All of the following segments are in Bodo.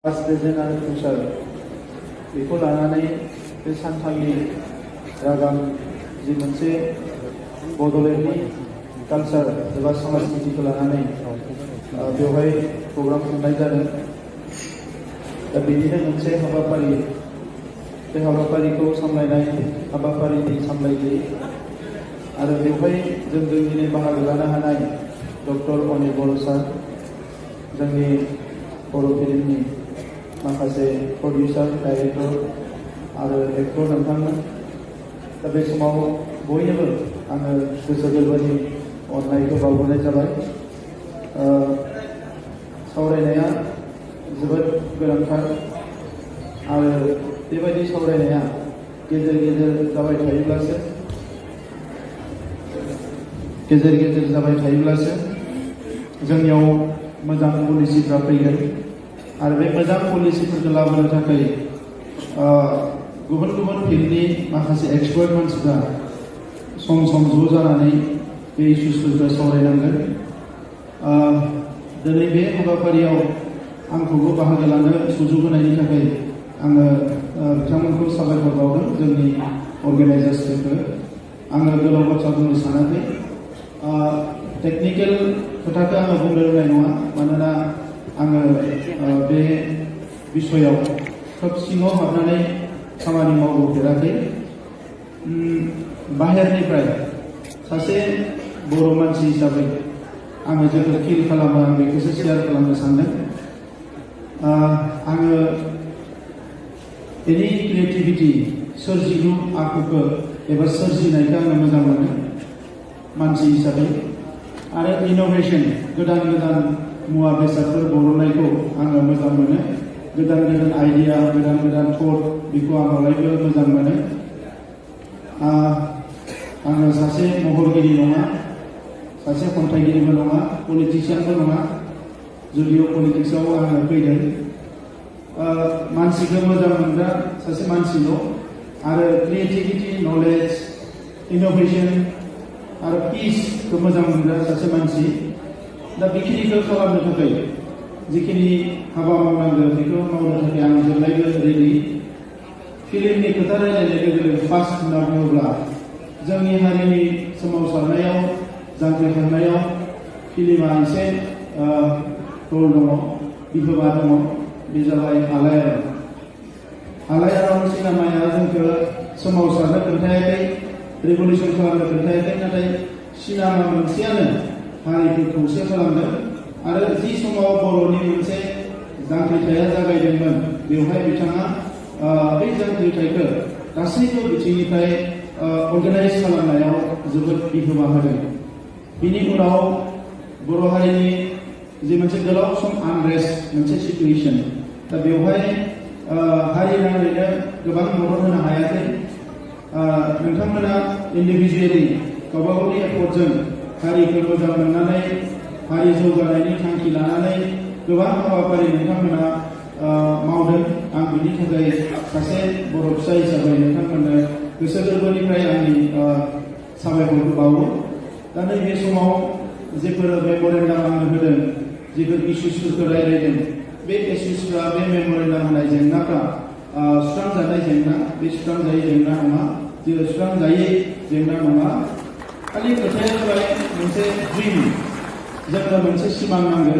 प्रेजेन्ट आरो फिउचार बेखौ लानानै बे सानथालि रागाम जि मोनसे बड'लेण्डनि कालचार एबा समाजनितिखौ लानानै बेवहाय प्रग्राम खुंनाय जादों। दा बेनिनो मोनसे हाबाफारि बे हाबाफारिखौ सामलायनाय हाबाफारिनि सामलायगिरि आरो बेवहाय जों जोंनिनो बाहागो लानो हानाय डक्टर अनिल बर' सार, जोंनि बर' फिल्मनि माखासे प्रडिउसार डाइरेक्टर आरो एक्टर नोंथांमोन। दा बे समाव बयनोबो आङो गोसो गोरबोनि अननायखौ बावहरनाय जाबाय। सावरायनाया जोबोद गोनांथार आरो बेबायदि सावरायनाया गेजेर गेजेर जाबाय थायोब्लासो जोंनियाव मोजां पलिसिफ्रा फैगोन आरो बे मोजां पलिसिफोरखौ लाबोनो थाखाय गुबुन गुबुन फिल्डनि माखासे एक्सपार्ट मानसिफ्रा सम सम ज' जानानै बे इस्युसफोरखौ सावरायनांगोन। दिनै बे हाबाफारियाव आंखौबो बाहागो लानो सुजुग होनायनि थाखाय आङो बिथांमोनखौ साबायखर बावदों, जोंनि अर्गानाइजार्सफोरखौ। आङो गोलाव बाथ्रा बुंनो सानाखै। टेकनिकेल खोथाखौ आङो बुंनो रोंनाय नङा, मानोना आङो बे बिसयाव खोब सिङाव हाबनानै खामानि मावबोफेराखै। बाहेरनिफ्राय सासे बर' मानसि हिसाबै आङो जेखौ फिल खालामो आं बेखौसो शेयार खालामनो सानदों। आङो एनि क्रिएटिभिटि सोरजिलु आखुखौ एबा सोरजिनायखौ आङो मोजां मोनो मानसि हिसाबै, आरो इनोभेशन गोदान गोदान मुवा बेसादफोर बरननायखौ आङो मोजां मोनो। गोदान गोदान आइडिया, गोदान गोदान थट बेखौ आं अरायबो मोजां मोनो। आङो सासे महरगिरि नङा, सासे खन्थाइगिरिबो नङा, पलिटिशियानबो नङा, जुदिअ पलिटिक्सआव आङो फैदों। मानसिखौ मोजां मोनग्रा सासे मानसिल' आरो क्रिएटिभिटि, नलेज, इनोभेशन आरो पिसखौ मोजां मोनग्रा सासे मानसि। दा बेखिनिखौ खालामनो थाखाय जिखिनि हाबा मावनांगौ बेखौ मावनो थाखाय आं जेब्लायबो रेडि। फिल्मनि खोथा रायलायनाय लोगो लोगो फार्स्ट होनना बुङोब्ला जोंनि हारिनि सोमावसारनायाव, जांख्रिखांनायाव फिल्मा एसे रल दङ, बिहोमा दङ। बे जाबाय आलायारन। आलायारन सिनेमाया जोंखौ सोमावसारनो खोन्थायाखै, रेभलिउसन खालामनो खोन्थायाखै, नाथाय सिनेमा मोनसेयानो हारिखौ खौसे खालामदों। आरो जि समाव बर'नि मोनसे जांख्रिथाया जागायदोंमोन, बेवहाय बिथाङा बै जांख्रिथायखौ गासैबो बिथिंनिफ्राय अर्गानाइज खालामनायाव जोबोद बिहोमा होदों। बिनि उनाव बर' हारिनि जि मोनसे गोलाव सम आनरेस्ट मोनसे सिटुएसन, दा बेवहाय हारि नाङैनो गोबां मदद होनो हायाखै। नोंथांमोना इन्डिभिजुवेलि गावबा गावनि एफर्टजों हारिखौ मोजां मोननानै, हारि जौगानायनि थांखि लानानै गोबां हाबाफारि नोंथांमोना मावदों। आं बिनि थाखाय सासे बर' फिसा हिसाबै नोंथांमोननो गोसो गोरबोनिफ्राय आंनि साबायखरखौ बावो। दा नैबे समाव जेफोर मेम'रेन्डाम आंनो होदों, जेफोर इस्युसफोरखौ रायज्लायदों, बे इस्युसफ्रा, बे मेम'रेन्डाम होनाय जेंनाफ्रा सुस्रांजानाय जेंना, बे सुस्रांजायै जेंना नङा, जेरै सुस्रांजायै जेंना नङा। खालि खोथाया जाबाय मोनसे ड्रिम, जोंनो मोनसे सिमां नांगौ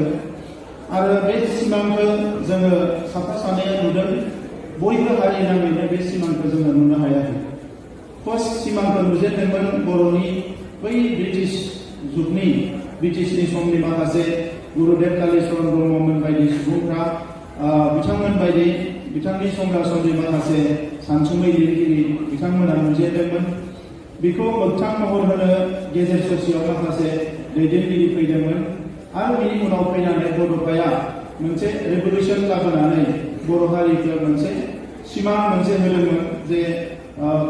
आरो बे सिमांखौ जोङो साफा सानैया नुदों। बयबो हारि नाङैनो बे सिमांखौ जोङो नुनो हायाखै। फार्स्ट सिमांखौ नुजेनदोंमोन बर'नि बै ब्रिटिश जुगनि, ब्रिटिशनि समनि माखासे गुरुदेब कालिचरन ब्रह्ममोन बायदि सुबुंफ्रा, बिथांमोन बायदि बिथांनि समब्रा समब्रि माखासे सानसुमै लिरगिरि बिथांमोना नुजेनदोंमोन। बेखौ मोगथां महर होनो गेजेर ससेयाव माखासे दैदेनगिरि फैदोंमोन आरो बिनि उनाव फैनानै बड'फाया मोनसे रेभलिउसन लाबोनानै बर' हारिखौ मोनसे सिमां मोनसे होदोंमोन जे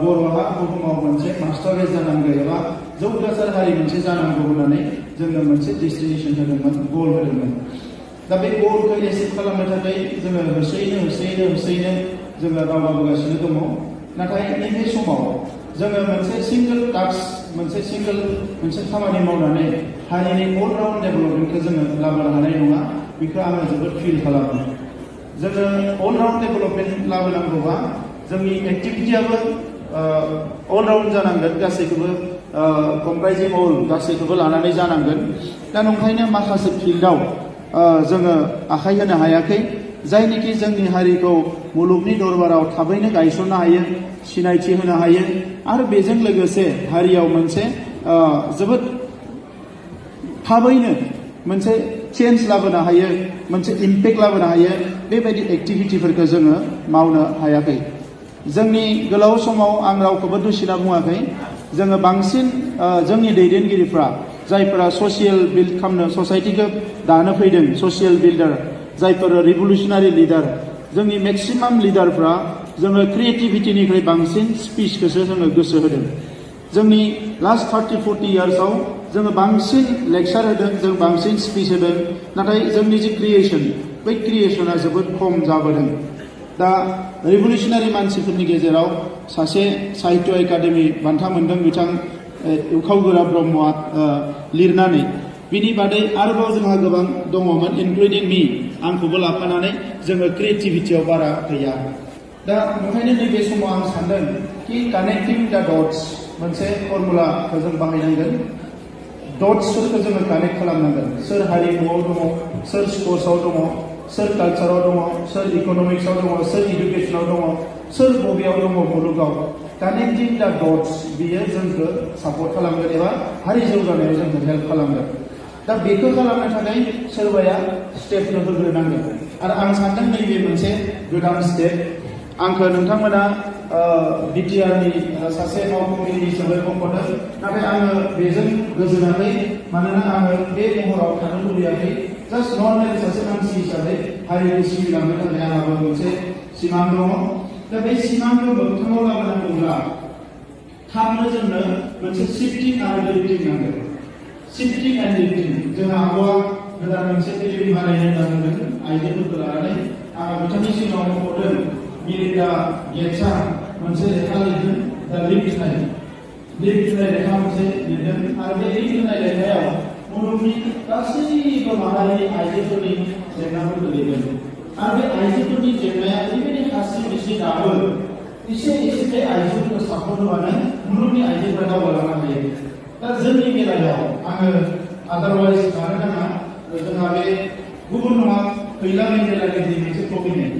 बर'हा बुहुमाव मोनसे मास्टाराइज जानांगौ एबा जौगासार हारि मोनसे जानांगौ होननानै जोंनो मोनसे डेस्टिनेसन होदोंमोन, गल होदोंमोन। दा बे गलखौ एचिभ खालामनो थाखाय जोङो होसोयैनो जोङो दावगाबोगासिनो दङ। नाथाय नैबे समाव जोङो मोनसे सिंगल टास्क, मोनसे खामानि मावनानै हारिनि अलराउन्ड डेभेलपमेन्टखौ जोङो लाबोनो हानाय नङा। बेखौ आङो जोबोद फिल खालामो। जोङो अलराउन्ड डेभेलपमेन्ट लाबोनांगौबा जोंनि एक्टिभिटियाबो अलराउन्ड जानांगोन, गासैखौबो कम्प्राइजिं अल गासैखौबो लानानै जानांगोन। दा नंखायनो माखासे फिल्डआव जोङो आखाइ होनो हायाखै, जायनिखि जोंनि हारिखौ मुलुगनि दरबाराव थाबैनो गायसननो हायो, सिनायथि होनो हायो आरो बेजों लोगोसे हारियाव मोनसे जोबोद थाबैनो मोनसे चेन्ज लाबोनो हायो, मोनसे इम्पेक्ट लाबोनो हायो, बेबायदि एक्टिभिटिफोरखौ जोङो मावनो हायाखै। जोंनि गोलाव समाव आं रावखौबो दुसिना बुङाखै, जोङो बांसिन जोंनि दैदेनगिरिफ्रा जायफोरा ससियेल बिल्ड खालामनो, ससाइटिखौ दानो फैदों, ससियेल बिल्डार, जायफोर रिभलिउसनारि लिडार, जोंनि मेक्सिमाम लिडारफ्रा जोङो क्रिएटिभिटिनिख्रुइ बांसिन स्पिचखौसो जोङो गोसो होदों। जोंनि लास्ट 30-40 इयार्सआव जोङो बांसिन लेक्सार होदों, जों बांसिन स्पिच होदों, नाथाय जोंनि जे क्रिएसन, बै क्रिएसना जोबोद खम जाबोदों। दा रिभलिउसनारि मानसिफोरनि गेजेराव सासे साहित्य एकाडेमि बान्था मोनदों बिथां उखावगोरा ब्रह्मआ लिरनानै। बिनि बादै आरोबाव जोंहा गोबां दङमोन, इनक्लुडिं मी, आंखौबो लाफानानै जोङो क्रिएटिभिटियाव बारा गैया। दा ओंखायनो नैबे समाव आं सानदों कि कानेक्टिं दा डट्स मोनसे फर्मुलाखौ जों बाहायनांगोन। डट्सफोरखौ जोङो कानेक्ट खालामनांगोन। सोर हारिमुआव दङ, सोर स्पर्ट्सआव दङ, सोर कालचाराव दङ, सोर इकनमिक्सआव दङ, सोर इडुकेसनाव दङ, सोर बबेयाव दङ मुलुगाव। कानेक्टिं दा डट्स बियो जोंखौ सापर्ट खालामगोन एबा हारि जौगानायाव जोंखौ हेल्प खालामगोन। दा बेखौ खालामनो थाखाय सोरबाया स्टेपनो होग्रोनांगोन आरो आं सानदों नैबे मोनसे गोदान स्टेप। आंखौ नोंथांमोना बिटिआरनि सासे मावख'गिरि हिसाबै मख'दों, नाथाय आङो बेजों गोजोनाखै, मानोना आङो बे महराव थानो लुबैयाखै। जास्ट नर्मेल सासे मानसि हिसाबै हारिखौ सिबिलांनो थाखाय आंहाबो मोनसे सिमां दङ। दा बे सिमांखौ मोगथाङाव लाबोनांगौब्ला थाबनो जोंनो मोनसे शिफ्टिं आरो लिफ्टिं नांगौ। शिफ्टिं एन्ड लिफ्टिं। जोंहा आब'आ गोदान मोनसे फिल्म बानायनो नाजादों आइजोफोरखौ लानानै। आं बिथांनि सिगाङाव मख'दों मिलिन्डा गेट्सआ मोनसे लेखा लिरदों, दा लिफ्ट होनाय लेखा मोनसे लिरदों आरो बे लिफ्ट होनाय लेखायाव मुलुगनि गासैबो माहारिनि आइजोफोरनि जेंनाफोरखौ लिरदों आरो बे आइजोफोरनि जेंनाया ओरैबायदि हारसिं दाबो एसे बे आइजोफोरखौ सापर्ट होबानो मुलुगनि आइजोफोरा दावगालांनो हायो। दा जोंनि बेलायाव आङो आदारवाइज मानो नाङा, जोंहा बे गुबुन नङा फैला मेन्डेलानि मोनसे कमिटमेन्ट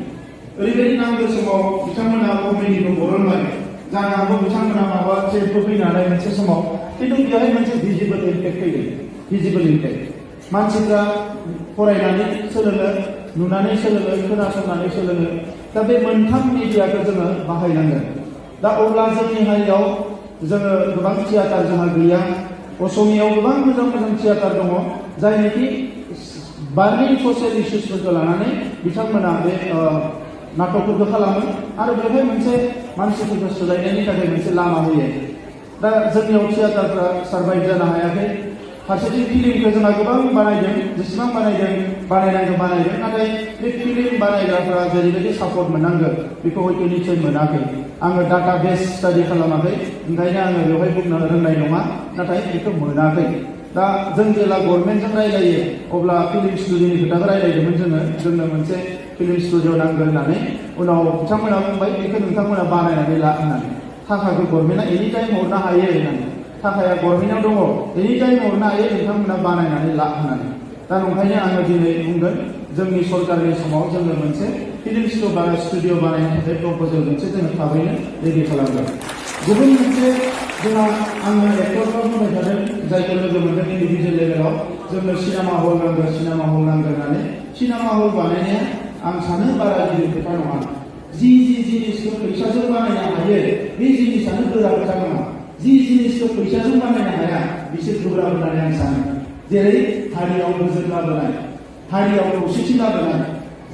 ओरैबायदि नांगौ समाव बिथांमोना कमिटिखौ बरनबाय, जानो हागौ बिथांमोना माबा जेबो फैनानै मोनसे समाव, खिन्थु बेवहाय मोनसे भिजिबल इम्पेक्ट फैदों। भिजिबल इम्पेक्ट मानसिफ्रा फरायनानै सोलोङो, नुनानै सोलोङो, खोनासंनानै सोलोङो। दा बे मोनथाम मिडियाखौ जोङो बाहायनांगोन। दा अब्ला जोंनि हारियाव जोङो गोबां थियाटार जोंहा गैया। असमियाव गोबां मोजां मोजां थियाटार दङ, जायनाखि बार्निं ससियेल इस्युसफोरखौ लानानै बिथांमोना बे नाटकफोरखौ खालामो आरो बेवहाय मोनसे मानसिफोरखौ सोलायनायनि थाखाय मोनसे लामा होयो। दा जोंनियाव थियाटारफ्रा सारभाइभ जानो हायाखै। फारसेथिं फिल्मखौ जोंहा गोबां बानायदों, जेसेबां बानायनांगौ बानायदों, नाथाय बे फिल्म बानायग्राफोरा जेरैबायदि सापर्ट मोननांगौ बेखौ हयथ' निसय मोनाखै। आङो डाटा बेस स्टाडि खालामाखै, ओंखायनो आङो बेवहाय बुंनो रोंनाय नङा, नाथाय बेखौ मोनाखै। दा जों जेब्ला गभर्नमेन्टजों रायलायो अब्ला फिल्म स्टुडिअनि खोथाखौ रायलायदोंमोन जोंनो मोनसे फिल्म स्टुडिअ नांगोन होननानै। उनाव बिथांमोना बुंबाय बेखौ नोंथांमोना बानायनानै ला होननानै। थाखाखौ गभर्नमेन्टआ एनि टाइम हरनो हायो होननानै। थाखाया गभर्नमेन्टआव दङ, एनि टाइम हरनो हायो, नोंथांमोना बानायनानै ला होननानै। दा नंखायनो आङो दिनै बुंगोन जोंनि सरकारनि समाव जोङो मोनसे फिल्म स्टुडिअ बानायनो थाखाय प्रप'जेल मोनसे जोङो थाबैनो रेडि खालामगोन। गुबुन मोनसे जोंहा आङो एक्टरफोर बुंबाय थादों, जायखौ लोगो मोनदों इन्डिभिजुवेल लेभेलाव जोंनो सिनेमा हल नांगौ होननानै। सिनेमा हल बानायनाया आं सानो बारा गिदिर खोथा नङा। जि जिनिसखौ फैसाजों बानायनो हायो बे जिनिसानो गोरा खोथा नङा। जि जिनिसखौ फैसाजों बानायनो हाया बिसोर गोब्राब होननानै आं सानो। जेरै हारियाव गोजोन लाबोनाय, हारियाव खौसेथि लाबोनाय,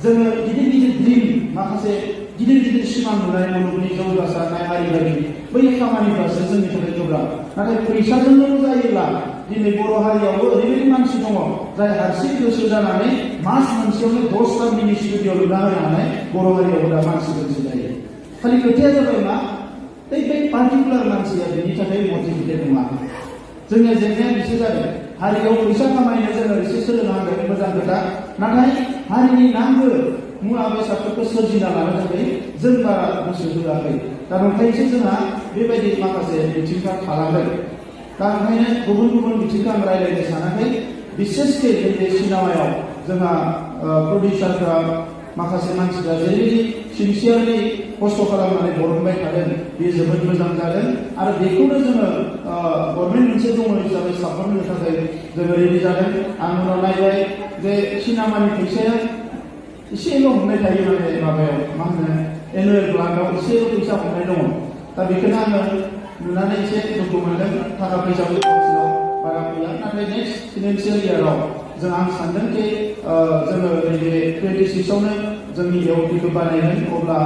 जोङो गिदिर द्रिम, माखासे गिदिर सिमां नुनाय, मुलुगनि जौगासारनाय हारि बायदि बै खामानिफ्रासो जोंनि थाखाय गोब्राब। नाथाय फैसाजोंल' जायोब्ला दिनै बर' हारियावबो ओरैबायदि मानसि दङ जाय हारसिं गोसो जानानै मास मोनसेयावनो 10टा मिनि स्टुडिअ लुना होनो हानाय बर' हारियावबो दा मानसि दोनसै जायो। खालि खोथाया जाबाय मा, बै पार्टिकुलार मानसिया बेनि थाखाय मटिभेटेड नङा। जोंनिया जेंनाया बिसो जादों, हारियाव फैसा खामायनो जोङो एसे सोलोंनांगोन, मोजां खोथा, नाथाय हारिनि नांगौ मुवा बेसादफोरखौ सोरजिना लानो थाखाय जों बारा गोसो होआखै दा ओंखायनोसो जोंहा बेबायदि माखासे बिथिंफ्रा थालांदों दा ओंखायनो गुबुन गुबुन बिथिंखौ आं रायज्लायनो सानाखै बिसेसके बे सिनेमायाव जोंहा प्रडिउसारफ्रा माखासे मानसिफ्रा जेरैबायदि सिनसियारलि खस्थ' खालामनानै बरनबाय थादों बेयो जोबोद मोजां जादों आरो बेखौनो जोङो गभर्नमेन्ट मोनसे दङ हिसाबै सापर्ट होनो थाखाय जोङो रेडि जादों आं उनाव नायबाय जे सिनेमानि फैसाया एसेल' हमनाय थायो माने माबायाव मा होनो एनुवेल प्लानआव एसेल' फैसा हमनाय दङ दा बेखौनो आङो नुनानै एसे दुखु मोनदों थाखा फैसाबो बांसिनाव बारा फैया नाथाय नेक्स्ट फाइनान्सियेल इयाराव जों आं सानदों कि जोङो नैबे 26आवनो जोंनि एवपिखौ बानायगोन अब्ला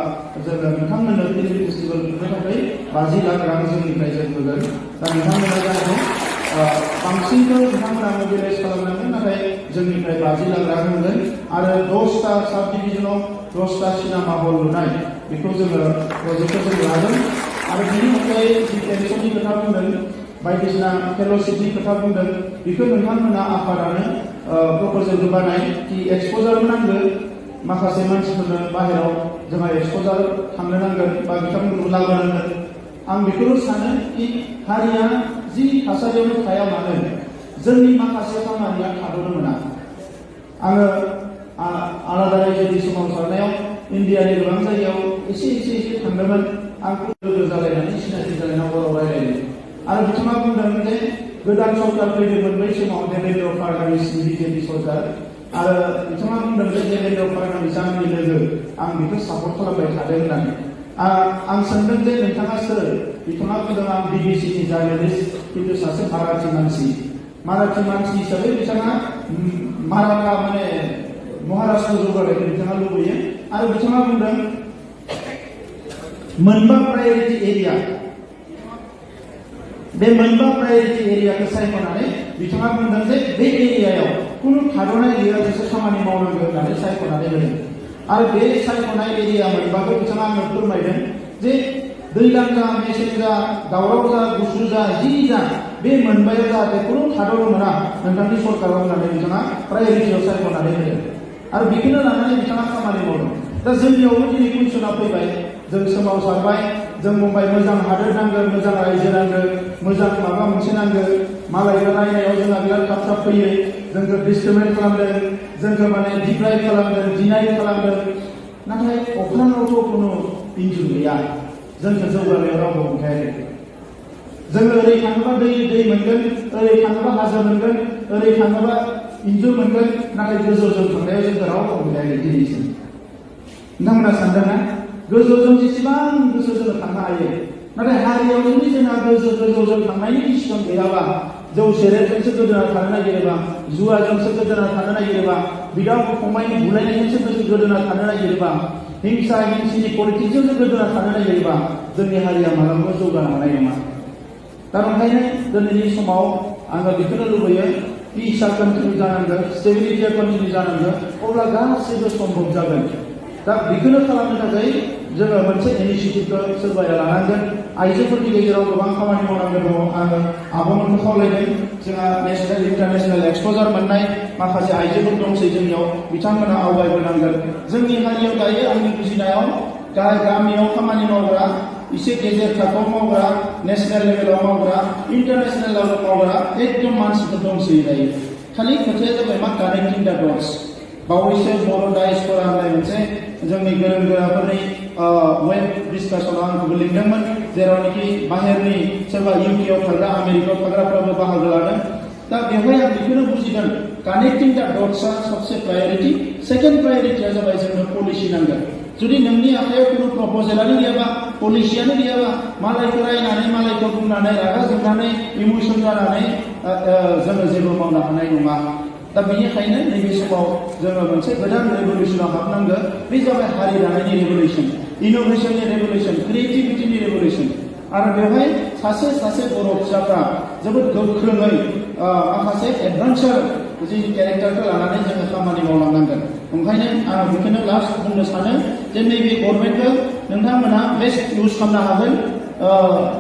जोङो नोंथांमोननो फिल्म फेस्टिभेल खुंनो थाखाय 50 लाख रां जोंनिफ्राय जों होगोन दा नोंथांमोना जाहाथे बांसिनखौ नोंथांमोना मोबिलाइज खालामनांगोन नाथाय जोंनिफ्राय 50 लाख रां होगोन आरो 10टा साब डिभिजनाव 10टा सिनेमा हल लुनाय बेखौ जोङो प्रजेक्टखौ जों लागोन आरो बेनि अनगायै जि टेलिभिजननि खोथा बुंदों बायदिसिना फेल'शिपनि खोथा बुंदों बेखौ नोंथांमोना आफादानो प्रप'जेल बानाय कि एक्सप'जार नांगौ माखासे मानसिफोरनो बाहेराव जोंहा एक्सप'जार थांनो नांगोन बा बिथांमोनखौ लाबोनांगोन आं बेखौल' सानो कि हारिया जि थासारियावनो थाया मानो जोंनि माखासे खामानिया थाद'नो मोना आङो आलादा रायजोनि सोमावसारनायाव इण्डियानि गोबां जायगायाव एसे थांदोंमोन आं लोगो जालायनानै सिनायथि जालायना बर'आव रायलायदों आरो बिथाङा बुंदों जे गोदान सरकार फैदोंमोन बै समाव देवेन्द्र फडणवीसनि बिजेपि सरकार आरो बिथाङा बुंदों जे देवेन्द्र फडणवीस आंनि लोगो आं बेखौ सापर्ट खालामबाय थादों होननानै आं सानदों जे नोंथाङा सोर बिथाङा बुंदों आं बिबिसिनि जार्नालिस्ट खिन्थु सासे माराठी मानसि हिसाबै बिथाङा माराठा माने महाराष्ट्र जौगानायखौ बिथाङा लुबैयो आरो बिथाङा बुंदों मोनबा प्रायोरिटी एरिया बे मोनबा प्रायोरिटी एरियाखौ सायख'नानै बिथाङा बुंदों जे बे एरियायाव खुनु थाद'नाय गैयाजासे खामानि मावनांगौ होननानै सायख'नानै होदों आरो बे सायख'नाय एरिया मोनबाखौ बिथाङा आंनो फोरमायदों जे दैज्लां जा मेसें जा दावराव जा गुसु जा जि जा बे मोनबायाव जाहाथे खुनु थाद'नो मोना नोंथांनि सरकाराव होननानै बिथाङा प्रायोरिटीयाव सायख'नानै होदों आरो बेखौनो लानानै बिथाङा खामानि मावदों दा जोंनियावबो दिनै कुइसना फैबाय जों सोमावसारबाय जों बुंबाय मोजां हादोर नांगौ मोजां रायजो नांगौ मोजां माबा मोनसे नांगौ मालायखौ नायनायाव जोंहा बिराद थाब फैयो जोंखौ डिसक्रिमिनेट खालामदों जोंखौ माने डिप्राइभ खालामदों डिनाय खालामदों नाथाय अख्राङावथ' खुनु इन्जुर गैया जोंखौ जौगानायाव रावबो हमथायाखै जोङो ओरै थाङोबा दै मोनगोन ओरै थाङोबा हाजो मोनगोन ओरै थाङोबा इन्जुर मोनगोन नाथाय गोजौजों थांनायाव जोंखौ रावबो हमथायाखै दिनैसिम नोंथांमोना सानदोंना गोजौजों जेसेबां गोसो जोङो थांनो हायो नाथाय हारियाव जुदि जोंहा गोजौजों थांनायनि डिसिसन गैयाबा जौ सेरेबजोंसो गोदोना थानो नागिरोबा जुवाजोंसो गोदोना थानो नागिरोबा बिदा फंबायनि बुलायनायजोंसो गोदोना थानो नागिरोबा हिंसा हिंसिनि पलिटिक्सजोंसो गोदोना थानो नागिरोबा जोंनि हारिया मालाबाबो जौगानो हानाय नङा दा ओंखायनो दिनैनि समाव आङो बेखौनो लुबैयो पिसआ कन्टिनिउ जानांगोन स्टेबिलिटिया कन्टिनिउ जानांगोन अब्ला गासैबो सम्भब जागोन दा बेखौनो खालामनो थाखाय जोङो मोनसे इनिसिएटिभखौ सोरबाया लानांगोन आइजोफोरनि गेजेराव गोबां खामानि मावनांगौ दङ आङो आब'मोनखौ खावलायदों जोंहा नेशनेल इन्टारनेशनेल एक्सप'जार मोननाय माखासे आइजोफोर दंसै जोंनियाव बिथांमोना आवगायबोनांगोन जोंनि हारियाव दायो आंनि बुजिनायाव गामियाव खामानि मावग्रा एसे गेजेर थाखोआव मावग्रा नेशनेल लेभेलाव मावग्रा इन्टारनेशनेल लेभेलाव मावग्रा एकदम मानसिफोर दंसै दायो खालि खोथाया जाबाय मा कानेक्टिं दा डट्स बावैसो बर' डायस्प'रा होननाय मोनसे जोंनि गोरों गोराफोरनि वेब डिसकासनाव आंखौबो लिंदोंमोन जेरावनोखि बाहेरनि सोरबा इउकेआव थाग्रा आमेरिकायाव थाग्राफ्राबो बाहागो लादों दा बेवहाय आं बेखौनो बुजिदों कानेक्टिं दा डट्सआ सबसे प्रायोरिटी सेकेन्ड प्रायोरिटीया जाबाय जोंनो पलिसि नांगोन जुदि नोंनि आखायाव खुनु प्रप'जेलानो गैयाबा पलिसियानो गैयाबा मालायखौ रायनानै मालायखौ बुंनानै रागा जोंनानै इमोसन जानानै जोङो जेबो मावनो हानाय नङा दा बेनिखायनो नैबे समाव जोङो मोनसे गोदान रेभलिउसनाव हाबनांगौ बे जाबाय हारि दानायनि रेभलिउसन इन'भेसननि रेभलिउसन क्रिएटिभिटिनि रेभलिउसन आरो बेवहाय सासे बर' फिसाफ्रा जोबोद गोख्रोङै माखासे एडभेन्सार जि केरेक्टारखौ लानानै जोङो खामानि मावलांनांगोन ओंखायनो आं बेखौनो लास्ट बुंनो सानो जे नैबे गभर्नमेन्टखौ नोंथांमोना बेस्ट इउज खालामनो हागोन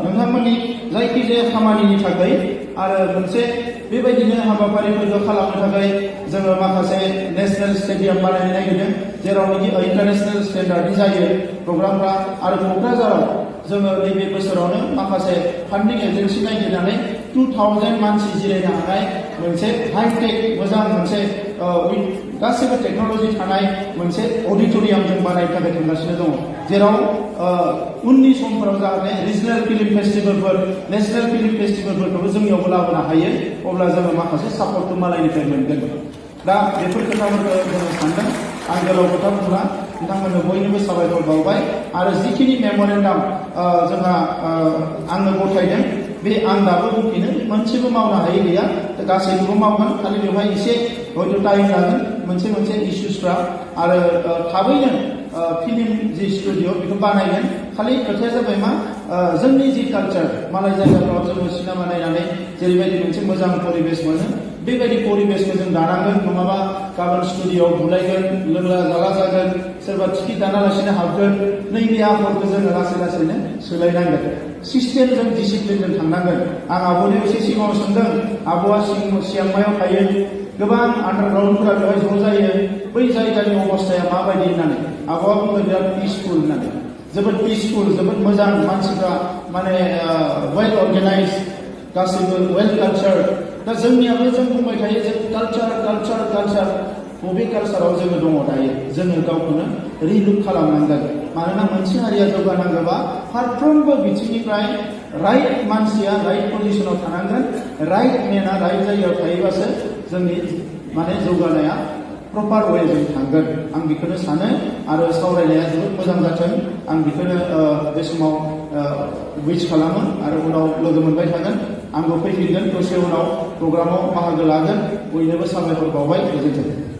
नोंथांमोननि जायखिजाया खामानिनि थाखाय आरो मोनसे बेबायदिनो हाबाफारिफोरखौ खालामनो थाखाय जोङो माखासे नेशनेल स्टेडियाम बानायनो नागिरदों जेरावनोखि इन्टारनेशनेल स्टेन्डार्डनि जायो प्रग्रामफ्रा आरो क'क्राझाराव जोङो नैबे बोसोरावनो माखासे फान्डिं एजेन्सि नागिरनानै 2000 मानसि जिरायनो हानाय मोनसे हाइटेक मोजां मोनसे गासैबो टेक्न'लजि थानाय मोनसे अडिट'रियाम जों बानायनो थाखाय थांगासिनो दङ जेराव उननि समफोराव जाहाथे रिजनेल फिल्म फेस्टिभेलफोर नेशनेल फिल्म फेस्टिभेलफोरखौबो जोंनियावबो लाबोनो हायो अब्ला जोङो माखासे सापर्टखौ मालायनिफ्राय मोनगोन दा बेफोर खोथाफोरखौ जोङो सानदों आं गोलाव खोथा बुंला नोंथांमोननो बयनोबो साबायखर बावबाय आरो जिखिनि मेम'रेन्डाम जोंहा आंनो गथायदों बे आं दाबो बुंफिनो मोनसेबो मावनो हायै गैया गासैखौबो मावगोन खालि बेवहाय एसे हयथ' टाइम लागोन मोनसे मोनसे इस्युसफ्रा आरो थाबैनो फिल्म जि स्टुडिअ बेखौ बानायगोन खालि खोथाया जाबाय मा जोंनि जि कालचार मालाय जायगाफ्राव जोङो सिनेमा नायनानै जेरैबायदि मोनसे मोजां परिबेस मोनो बेबायदि परिबेसखौ जों दानांगोन नङाबा गाबोन स्टुडिअआव बुलायगोन लोंला जाला जागोन सोरबा टिकेट दानालासिनो हाबगोन नैबे आखलखौ जोङो लासै लासैनो सोलायनांगोन सिस्टेमजों डिसिप्लिनजों थांनांगोन आं आब'नियाव एसे सिगाङाव सोंदों आब'आ सियांमायाव थायो गोबां आन्डारग्राउन्डफोरा बेवहाय ज' जायो बै जायगानि अबस्थाया माबायदि होननानै आब'आ बुंदों बिराद पिसफुल होननानै जोबोद पिसफुल जोबोद मोजां मानसिफ्रा माने वेल अर्गेनाइज गासैबो वेल कालचार दा जोंनियाबो जों बुंबाय थायो जों कालचार बबे कालचाराव जोङो दङ दायो जोङो गावखौनो रिलुक खालामनांगोन मानोना मोनसे हारिया जौगानांगौबा फारफ्रोमबो बिथिंनिफ्राय राइट मानसिया राइट पजिशनाव थानांगोन राइट मेना राइट जायगायाव थायोबासो जोंनि माने जौगानाया प्रपार वेजों थांगोन आं बेखौनो सानो आरो सावरायनाया जोबोद मोजां जाथों आं बेखौनो बे समाव उइस खालामो आरो उनाव लोगो मोनबाय थागोन आंबो फैफिनगोन दसे उनाव प्रग्रामाव बाहागो लागोन बयनोबो साबायखर बावबाय गोजोन्थों